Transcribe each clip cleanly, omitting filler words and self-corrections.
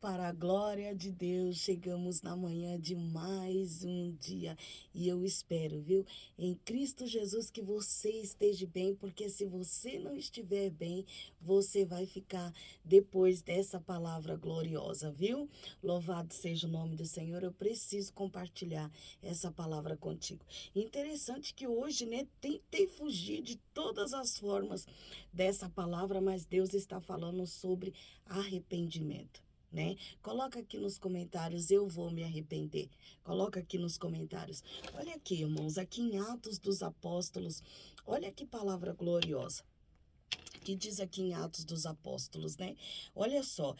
Para a glória de Deus, chegamos na manhã de mais um dia e eu espero, viu, em Cristo Jesus que você esteja bem, porque se você não estiver bem, você vai ficar depois dessa palavra gloriosa, viu? Louvado seja o nome do Senhor. Eu preciso compartilhar essa palavra contigo. Interessante que hoje, né, tentei fugir de todas as formas dessa palavra, mas Deus está falando sobre arrependimento. Né? Coloca aqui nos comentários, eu vou me arrepender. Coloca aqui nos comentários. Olha aqui, irmãos, aqui em Atos dos Apóstolos, olha que palavra gloriosa que diz aqui em Atos dos Apóstolos, né? Olha só,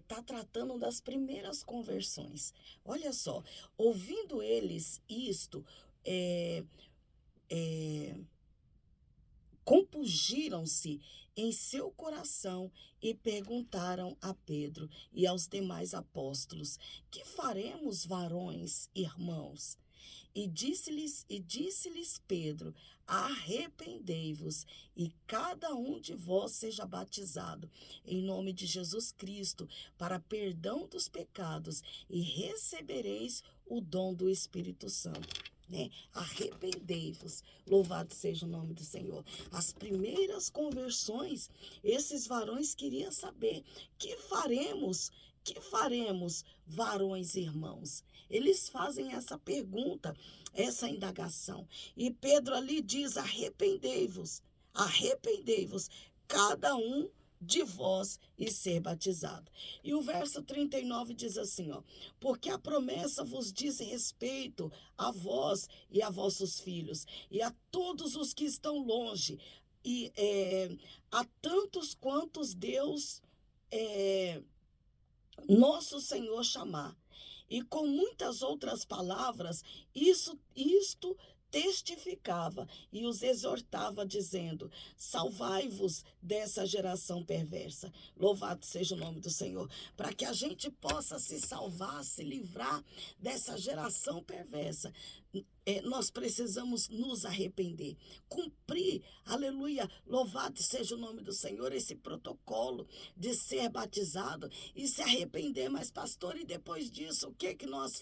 tá tratando das primeiras conversões. Olha só, ouvindo eles isto, é, é, compungiram-se em seu coração e perguntaram a Pedro e aos demais apóstolos: Que faremos, varões, irmãos? E disse-lhes Pedro: Arrependei-vos, e cada um de vós seja batizado em nome de Jesus Cristo, para perdão dos pecados, e recebereis o dom do Espírito Santo. Né? Arrependei-vos, louvado seja o nome do Senhor. As primeiras conversões, esses varões queriam saber: que faremos, varões irmãos? Eles fazem essa pergunta, essa indagação. E Pedro ali diz: arrependei-vos, cada um de vós e ser batizado. E o verso 39 diz assim, ó: Porque a promessa vos diz respeito a vós e a vossos filhos, e a todos os que estão longe, e a tantos quantos Deus, nosso Senhor, chamar. E com muitas outras palavras, isto testificava e os exortava, dizendo: Salvai-vos dessa geração perversa. Louvado seja o nome do Senhor. Para que a gente possa se salvar, se livrar dessa geração perversa, nós precisamos nos arrepender, cumprir, aleluia, louvado seja o nome do Senhor, esse protocolo de ser batizado e se arrepender. Mas, pastor, e depois disso, o que nós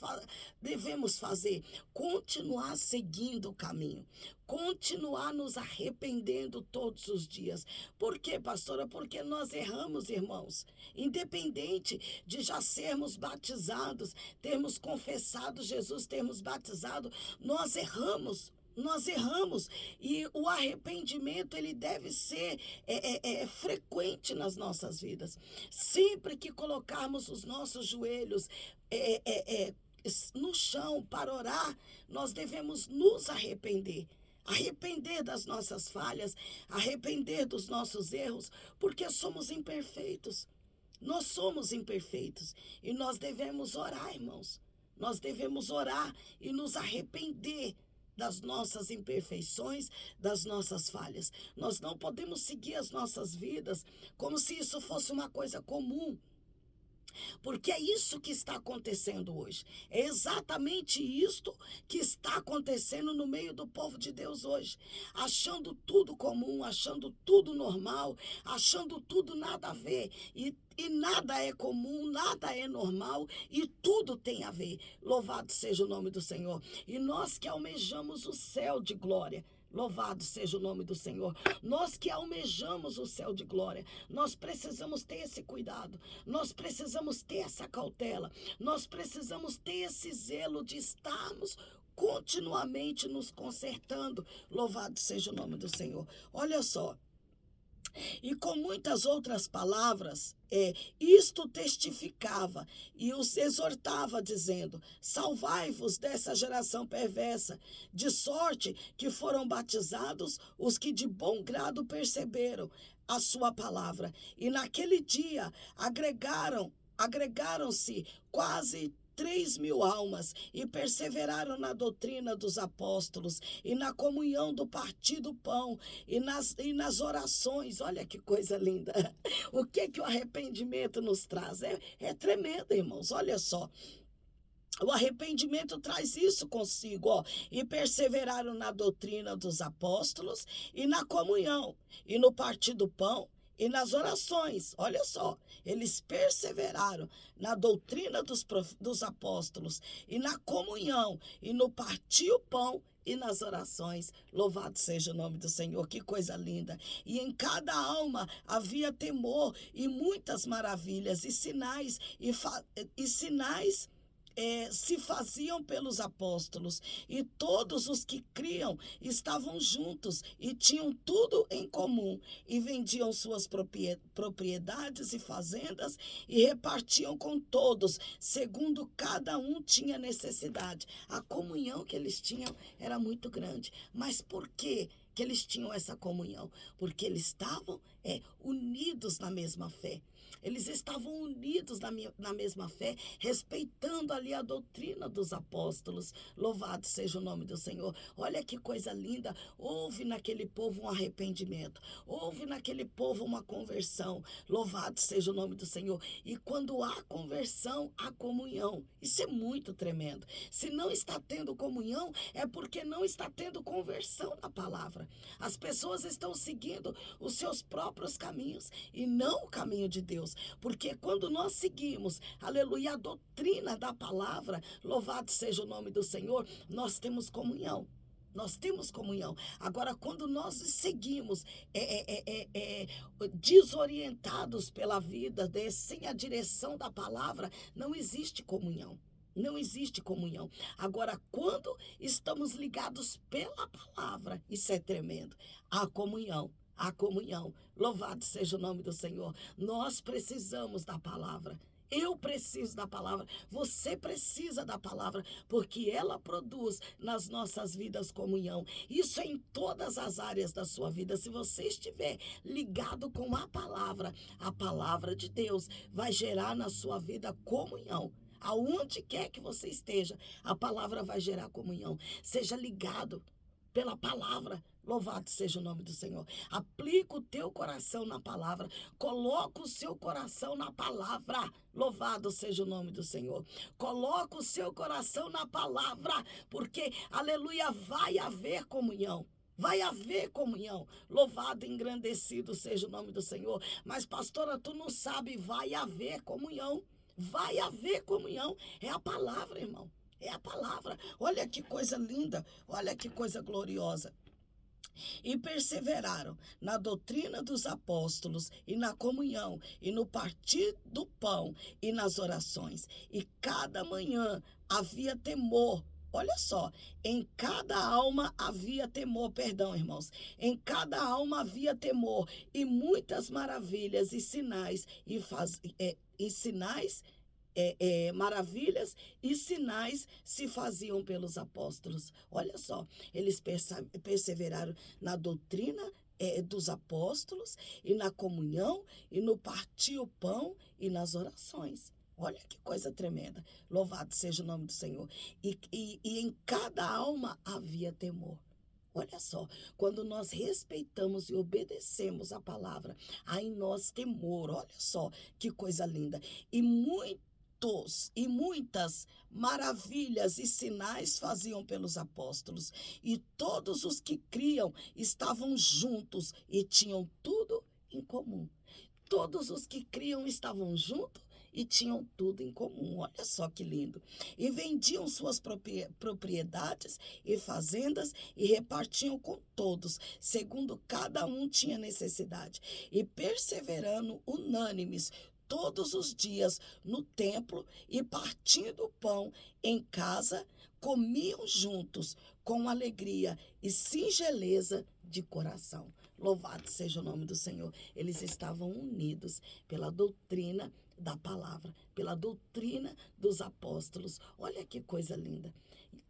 devemos fazer? Continuar seguindo o caminho, continuar nos arrependendo todos os dias. Por quê, pastora? Porque nós erramos, irmãos. Independente de já sermos batizados, termos confessado Jesus, termos batizado, nós erramos. Nós erramos, e o arrependimento ele deve ser frequente nas nossas vidas. Sempre que colocarmos os nossos joelhos no chão para orar, nós devemos nos arrepender. Arrepender das nossas falhas, arrepender dos nossos erros, porque somos imperfeitos. Nós somos imperfeitos e nós devemos orar, irmãos. Nós devemos orar e nos arrepender das nossas imperfeições, das nossas falhas. Nós não podemos seguir as nossas vidas como se isso fosse uma coisa comum. Porque é isso que está acontecendo hoje. É exatamente isto que está acontecendo no meio do povo de Deus hoje. Achando tudo comum, achando tudo normal, achando tudo nada a ver. E nada é comum, nada é normal e tudo tem a ver. Louvado seja o nome do Senhor. E nós que almejamos o céu de glória, louvado seja o nome do Senhor. Nós que almejamos o céu de glória, nós precisamos ter esse cuidado, nós precisamos ter essa cautela, nós precisamos ter esse zelo de estarmos continuamente nos consertando. Louvado seja o nome do Senhor. Olha só. E com muitas outras palavras, isto testificava e os exortava, dizendo: Salvai-vos dessa geração perversa, de sorte que foram batizados os que de bom grado perceberam a sua palavra. E naquele dia agregaram-se quase 3.000 almas e perseveraram na doutrina dos apóstolos e na comunhão do partir do pão e nas orações. Olha que coisa linda. O que o arrependimento nos traz? É tremendo, irmãos. Olha só. O arrependimento traz isso consigo, ó. E perseveraram na doutrina dos apóstolos e na comunhão e no partir do pão e nas orações. Olha só, eles perseveraram na doutrina dos apóstolos e na comunhão e no partir o pão e nas orações. Louvado seja o nome do Senhor, que coisa linda. E em cada alma havia temor e muitas maravilhas e sinais e sinais se faziam pelos apóstolos, e todos os que criam estavam juntos e tinham tudo em comum, e vendiam suas propriedades e fazendas e repartiam com todos, segundo cada um tinha necessidade. A comunhão que eles tinham era muito grande. Mas por quê que eles tinham essa comunhão? Porque eles estavam unidos na mesma fé. Eles estavam unidos na mesma fé, respeitando ali a doutrina dos apóstolos. Louvado seja o nome do Senhor. Olha que coisa linda. Houve naquele povo um arrependimento. Houve naquele povo uma conversão. Louvado seja o nome do Senhor. E quando há conversão, há comunhão. Isso é muito tremendo. Se não está tendo comunhão, é porque não está tendo conversão na palavra. As pessoas estão seguindo os seus próprios caminhos e não o caminho de Deus. Porque quando nós seguimos, aleluia, a doutrina da palavra, louvado seja o nome do Senhor, nós temos comunhão. Nós temos comunhão. Agora, quando nós seguimos desorientados pela vida, sem a direção da palavra, não existe comunhão. Não existe comunhão. Agora, quando estamos ligados pela palavra, isso é tremendo. Há comunhão. A comunhão. Louvado seja o nome do Senhor. Nós precisamos da palavra. Eu preciso da palavra. Você precisa da palavra, porque ela produz nas nossas vidas comunhão. Isso é em todas as áreas da sua vida. Se você estiver ligado com a palavra de Deus vai gerar na sua vida comunhão. Aonde quer que você esteja, a palavra vai gerar comunhão. Seja ligado pela palavra. Louvado seja o nome do Senhor. Aplica o teu coração na palavra. Coloca o seu coração na palavra. Louvado seja o nome do Senhor. Coloca o seu coração na palavra, porque, aleluia, vai haver comunhão. Vai haver comunhão. Louvado e engrandecido seja o nome do Senhor. Mas, pastora, tu não sabe, vai haver comunhão. Vai haver comunhão. É a palavra, irmão. É a palavra. Olha que coisa linda. Olha que coisa gloriosa. E perseveraram na doutrina dos apóstolos e na comunhão e no partir do pão e nas orações. E cada manhã havia temor. Olha só, em cada alma havia temor, perdão, irmãos. Em cada alma havia temor e muitas maravilhas e sinais maravilhas e sinais se faziam pelos apóstolos. Olha só, eles perseveraram na doutrina dos apóstolos e na comunhão e no partir o pão e nas orações. Olha que coisa tremenda. Louvado seja o nome do Senhor. E em cada alma havia temor. Olha só, quando nós respeitamos e obedecemos a palavra, há em nós temor. Olha só que coisa linda. E muitas maravilhas e sinais faziam pelos apóstolos, e todos os que criam estavam juntos e tinham tudo em comum. Todos os que criam estavam juntos e tinham tudo em comum. Olha só que lindo. E vendiam suas propriedades e fazendas e repartiam com todos, segundo cada um tinha necessidade. E perseverando unânimes todos os dias no templo e partindo o pão em casa, comiam juntos com alegria e singeleza de coração. Louvado seja o nome do Senhor. Eles estavam unidos pela doutrina da palavra, pela doutrina dos apóstolos. Olha que coisa linda.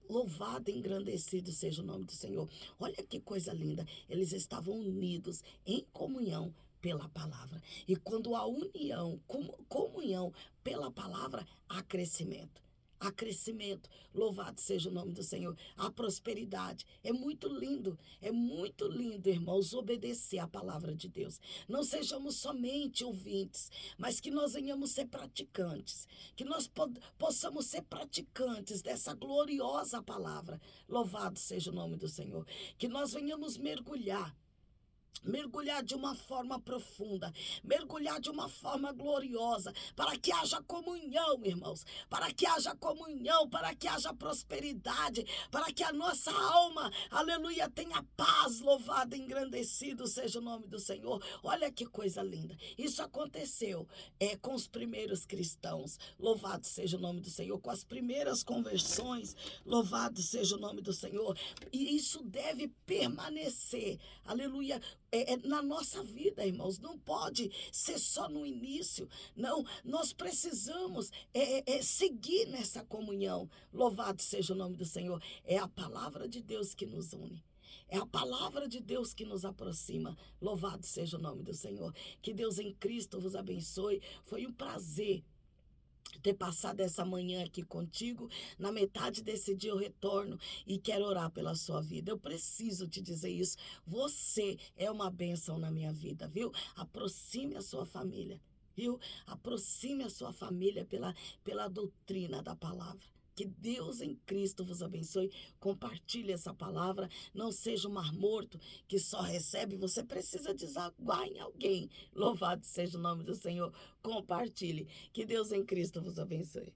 Louvado e engrandecido seja o nome do Senhor. Olha que coisa linda. Eles estavam unidos em comunhão pela palavra. E quando há união, comunhão pela palavra, há crescimento. Há crescimento. Louvado seja o nome do Senhor. Há prosperidade. É muito lindo, irmãos, obedecer a palavra de Deus. Não sejamos somente ouvintes, mas que nós venhamos ser praticantes. Que nós possamos ser praticantes dessa gloriosa palavra. Louvado seja o nome do Senhor. Que nós venhamos mergulhar mergulhar de uma forma profunda, mergulhar de uma forma gloriosa, para que haja comunhão, irmãos, para que haja comunhão, para que haja prosperidade, para que a nossa alma, aleluia, tenha paz. Louvado e engrandecido seja o nome do Senhor. Olha que coisa linda. Isso aconteceu com os primeiros cristãos. Louvado seja o nome do Senhor. Com as primeiras conversões. Louvado seja o nome do Senhor. E isso deve permanecer, aleluia, na nossa vida, irmãos. Não pode ser só no início. Não, nós precisamos seguir nessa comunhão. Louvado seja o nome do Senhor. É a palavra de Deus que nos une. É a palavra de Deus que nos aproxima. Louvado seja o nome do Senhor. Que Deus em Cristo vos abençoe. Foi um prazer ter passado essa manhã aqui contigo. Na metade desse dia eu retorno e quero orar pela sua vida. Eu preciso te dizer isso. Você é uma bênção na minha vida, viu? Aproxime a sua família, viu? Aproxime a sua família pela doutrina da palavra. Que Deus em Cristo vos abençoe. Compartilhe essa palavra. Não seja um mar morto que só recebe. Você precisa desaguar em alguém. Louvado seja o nome do Senhor. Compartilhe. Que Deus em Cristo vos abençoe.